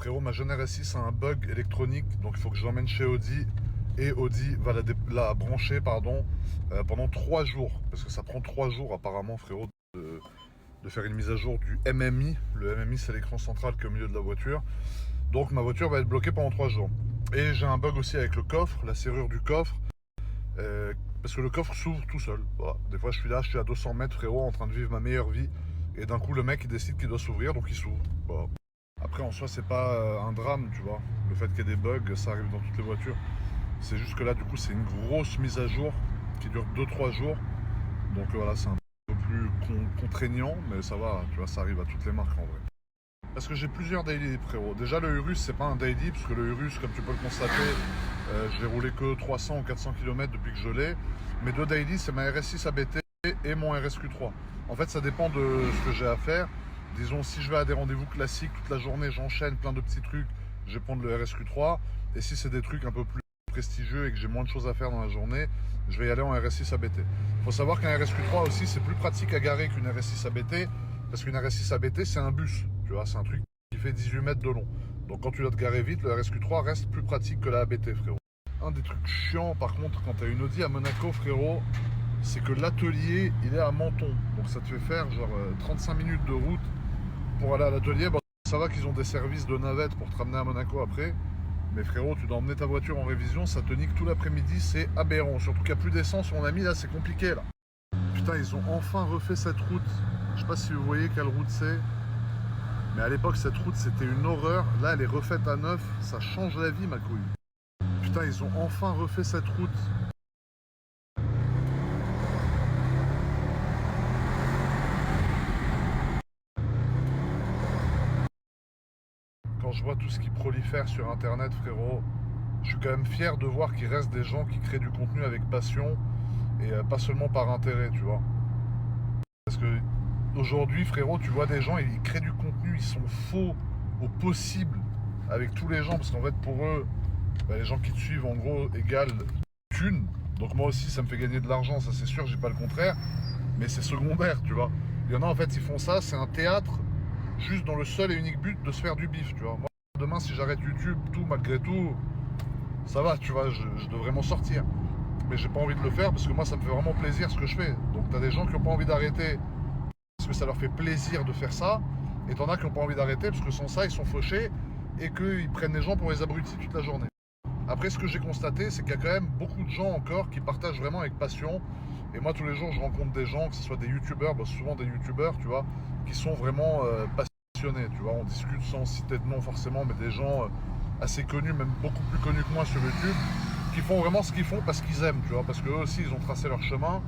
Frérot, ma jeune RS6 a un bug électronique, donc il faut que je l'emmène chez Audi. Et Audi va la brancher pendant 3 jours. Parce que ça prend 3 jours apparemment, frérot, de faire une mise à jour du MMI. Le MMI, c'est l'écran central qui est au milieu de la voiture. Donc ma voiture va être bloquée pendant 3 jours. Et j'ai un bug aussi avec le coffre, la serrure du coffre. Parce que le coffre s'ouvre tout seul. Voilà. Des fois, je suis à 200 mètres, frérot, en train de vivre ma meilleure vie. Et d'un coup, le mec, il décide qu'il doit s'ouvrir, donc il s'ouvre. Voilà. Après, en soi, c'est pas un drame, tu vois. Le fait qu'il y ait des bugs, ça arrive dans toutes les voitures. C'est juste que là, du coup, c'est une grosse mise à jour qui dure 2-3 jours. Donc voilà, c'est un peu plus contraignant, mais ça va, tu vois, ça arrive à toutes les marques en vrai. Parce que j'ai plusieurs daily, frérot. Déjà, le Urus, c'est pas un daily, parce que le Urus, comme tu peux le constater, j'ai roulé que 300 ou 400 km depuis que je l'ai. Mes deux daily, c'est ma RS6 ABT et mon RSQ3. En fait, ça dépend de ce que j'ai à faire. Disons, si je vais à des rendez-vous classiques toute la journée, j'enchaîne plein de petits trucs, je vais prendre le RSQ3. Et si c'est des trucs un peu plus prestigieux et que j'ai moins de choses à faire dans la journée, je vais y aller en RS6 ABT. Il faut savoir qu'un RSQ3 aussi, c'est plus pratique à garer qu'une RS6 ABT, parce qu'une RS6 ABT, c'est un bus, tu vois, c'est un truc qui fait 18 mètres de long. Donc quand tu dois te garer vite, le RSQ3 reste plus pratique que la ABT, frérot. Un des trucs chiants, par contre, quand tu as une Audi à Monaco, frérot, c'est que l'atelier, il est à Menton. Donc ça te fait faire genre 35 minutes de route pour aller à l'atelier. Bon, ça va qu'ils ont des services de navette pour te ramener à Monaco après. Mais frérot, tu dois emmener ta voiture en révision, ça te nique tout l'après-midi, c'est aberrant. Surtout qu'il n'y a plus d'essence, mon ami, là, c'est compliqué, là. Putain, ils ont enfin refait cette route. Je sais pas si vous voyez quelle route c'est. Mais à l'époque, cette route, c'était une horreur. Là, elle est refaite à neuf. Ça change la vie, ma couille. Putain, ils ont enfin refait cette route. Quand je vois tout ce qui prolifère sur Internet, frérot, je suis quand même fier de voir qu'il reste des gens qui créent du contenu avec passion et pas seulement par intérêt, tu vois. Parce que aujourd'hui, frérot, tu vois des gens, ils créent du contenu, ils sont faux au possible avec tous les gens, parce qu'en fait, pour eux, bah, les gens qui te suivent, en gros, égale thune. Donc moi aussi, ça me fait gagner de l'argent, ça c'est sûr, j'ai pas le contraire, mais c'est secondaire, tu vois. Il y en a, en fait, ils font ça, c'est un théâtre, juste dans le seul et unique but de se faire du bif, tu vois. Moi, demain, si j'arrête YouTube, tout, malgré tout, ça va, tu vois, je devrais m'en sortir. Mais j'ai pas envie de le faire parce que moi, ça me fait vraiment plaisir ce que je fais. Donc t'as des gens qui ont pas envie d'arrêter parce que ça leur fait plaisir de faire ça, et t'en as qui ont pas envie d'arrêter parce que sans ça, ils sont fauchés et qu'ils prennent les gens pour les abrutis toute la journée. Après, ce que j'ai constaté, c'est qu'il y a quand même beaucoup de gens encore qui partagent vraiment avec passion. Et moi, tous les jours, je rencontre des gens, que ce soit des youtubeurs, bah, souvent des youtubeurs, tu vois, qui sont vraiment passionnés, tu vois. On discute sans citer de nom forcément, mais des gens assez connus, même beaucoup plus connus que moi sur YouTube, qui font vraiment ce qu'ils font parce qu'ils aiment, tu vois, parce qu'eux aussi, ils ont tracé leur chemin.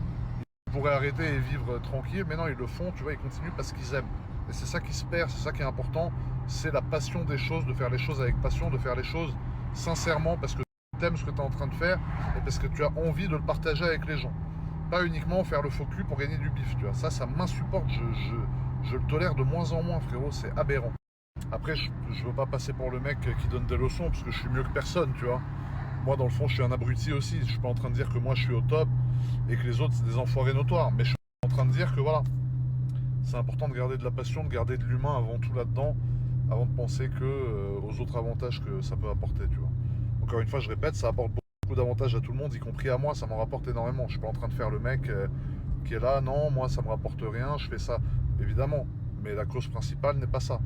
Ils pourraient arrêter et vivre tranquille, mais non, ils le font, tu vois, ils continuent parce qu'ils aiment. Et c'est ça qui se perd, c'est ça qui est important, c'est la passion des choses, de faire les choses avec passion, de faire les choses sincèrement parce que tu aimes ce que tu es en train de faire et parce que tu as envie de le partager avec les gens. Pas uniquement faire le faux cul pour gagner du bif, tu vois. Ça m'insupporte, je le tolère de moins en moins, frérot, c'est aberrant. Après, je veux pas passer pour le mec qui donne des leçons parce que je suis mieux que personne, tu vois. Moi, dans le fond, je suis un abruti aussi. Je suis pas en train de dire que moi, je suis au top et que les autres, c'est des enfoirés notoires. Mais je suis en train de dire que voilà, c'est important de garder de la passion, de garder de l'humain avant tout là-dedans, avant de penser aux autres avantages que ça peut apporter, tu vois. Encore une fois, je répète, ça apporte beaucoup d'avantages à tout le monde, y compris à moi, ça m'en rapporte énormément. Je suis pas en train de faire le mec qui est là, non, moi ça me rapporte rien, je fais ça, évidemment. Mais la cause principale n'est pas ça.